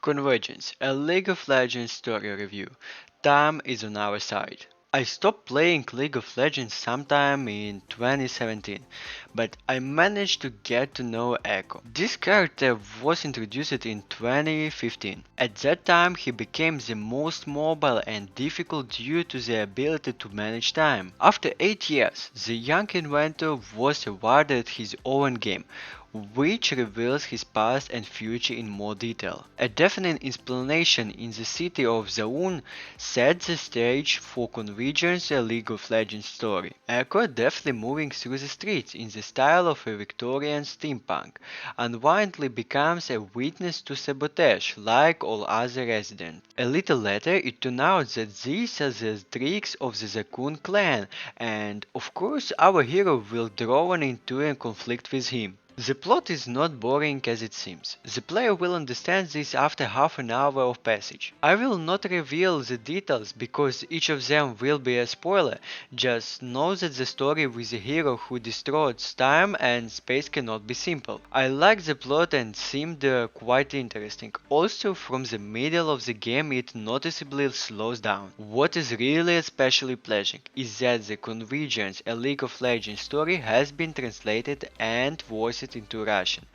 Convergence, a League of Legends story review. Time is on our side. I stopped playing League of Legends sometime in 2017, but I managed to get to know Ekko. This character was introduced in 2015. At that time, he became the most mobile and difficult due to the ability to manage time. After 8 years, the young inventor was awarded his own game, which reveals his past and future in more detail. A definite explanation in the city of Zaun sets the stage for Convergence, a League of Legends story. Ekko deftly moving through the streets in the style of a Victorian steampunk, unwindly becomes a witness to sabotage like all other residents. A little later it turned out that these are the tricks of the Zaun clan, and of course our hero will drawn into a conflict with him. The plot is not boring as it seems. The player will understand this after half an hour of passage. I will not reveal the details because each of them will be a spoiler, just know that the story with a hero who destroys time and space cannot be simple. I like the plot and seemed quite interesting. Also from the middle of the game it noticeably slows down. What is really especially pleasing is that the Convergence, a League of Legends story has been translated and voiced into Russian,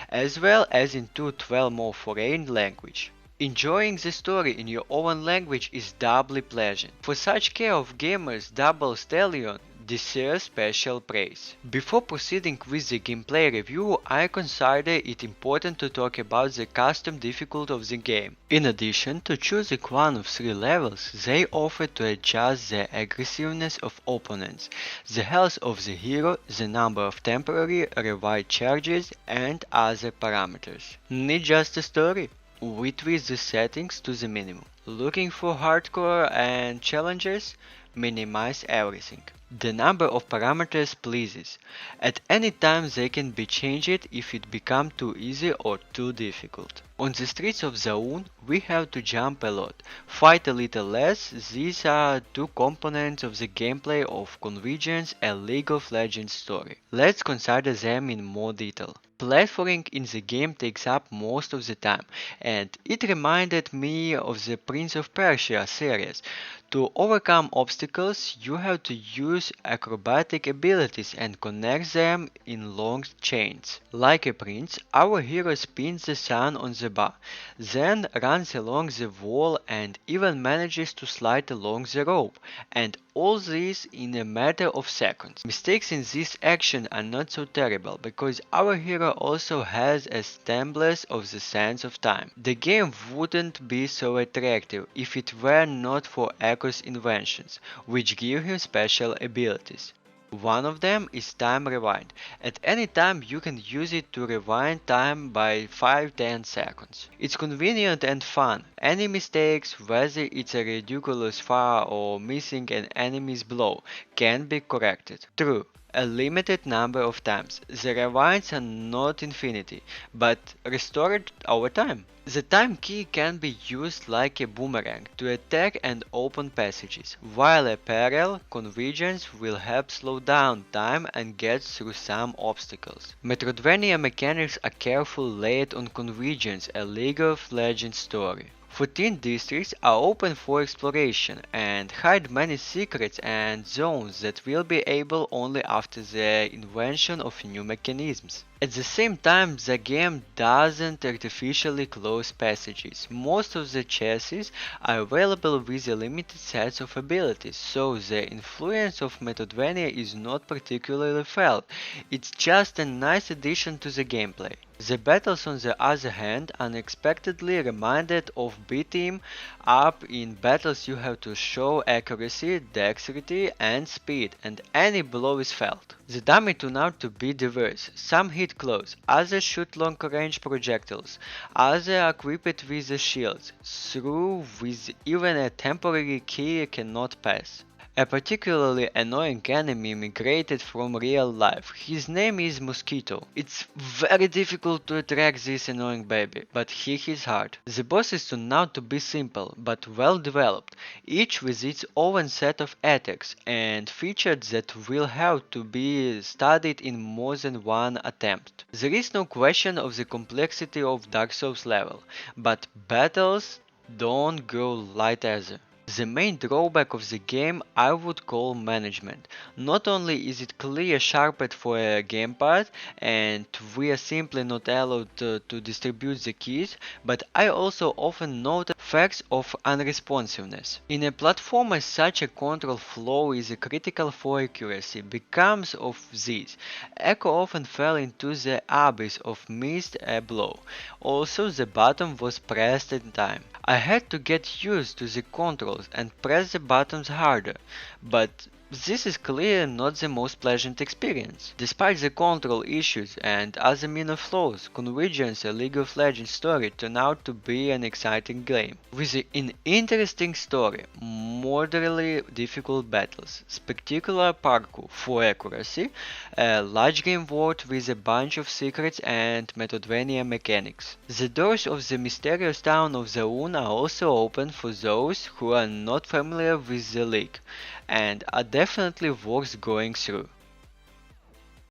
as well as into 12 more foreign languages. Enjoying the story in your own language is doubly pleasant. For such care of gamers, Double Stallion deserves special praise. Before proceeding with the gameplay review, I consider it important to talk about the custom difficulty of the game. In addition to choosing one of 3 levels, they offer to adjust the aggressiveness of opponents, the health of the hero, the number of temporary revive charges, and other parameters. Need just a story? We twist the settings to the minimum. Looking for hardcore and challenges? Minimize everything. The number of parameters pleases. At any time they can be changed if it becomes too easy or too difficult. On the streets of Zaun, we have to jump a lot, fight a little less. These are 2 components of the gameplay of Convergence, a League of Legends story. Let's consider them in more detail. Platforming in the game takes up most of the time, and it reminded me of the Prince of Persia series. To overcome obstacles, you have to use acrobatic abilities and connect them in long chains. Like a prince, our hero spins the sun on the bar, then runs along the wall and even manages to slide along the rope, and all this in a matter of seconds. Mistakes in this action are not so terrible because our hero also has a semblance of the sense of time. The game wouldn't be so attractive if it were not for Ekko's inventions, which give him special abilities. One of them is Time Rewind. At any time you can use it to rewind time by 5-10 seconds. It's convenient and fun. Any mistakes, whether it's a ridiculous fire or missing an enemy's blow, can be corrected. True, a limited number of times. The rewinds are not infinity, but restored over time. The time key can be used like a boomerang to attack and open passages, while a parallel convergence will help slow down time and get through some obstacles. Metroidvania mechanics are carefully laid on Convergence, a League of Legends story. 14 districts are open for exploration and hide many secrets and zones that will be able only after the invention of new mechanisms. At the same time, the game doesn't artificially close passages. Most of the chassis are available with a limited set of abilities, so the influence of Metroidvania is not particularly felt. It's just a nice addition to the gameplay. The battles, on the other hand, unexpectedly reminded of beating up. In battles you have to show accuracy, dexterity and speed, and any blow is felt. The damage turned out to be diverse. Some hit close, others shoot long-range projectiles, others are equipped with shields, through with even a temporary key cannot pass. A particularly annoying enemy migrated from real life. His name is Mosquito. It's very difficult to attract this annoying baby, but he is hard. The bosses turn out to be simple, but well developed, each with its own set of attacks and features that will have to be studied in more than one attempt. There is no question of the complexity of Dark Souls level, but battles don't go light either. The main drawback of the game I would call management. Not only is it clearly sharpened for a gamepad and we are simply not allowed to distribute the keys, but I also often note facts of unresponsiveness. In a platformer such a control flow is critical for accuracy. Because of this, Ekko often fell into the abyss of missed a blow. Also the button was pressed in time. I had to get used to the controls and press the buttons harder, but this is clearly not the most pleasant experience. Despite the control issues and other minor flaws, Convergence, a League of Legends story, turned out to be an exciting game. With an interesting story, moderately difficult battles, spectacular parkour for accuracy, a large game world with a bunch of secrets and Metroidvania mechanics. The doors of the mysterious town of Zaun are also open for those who are not familiar with the League, and are definitely worth going through.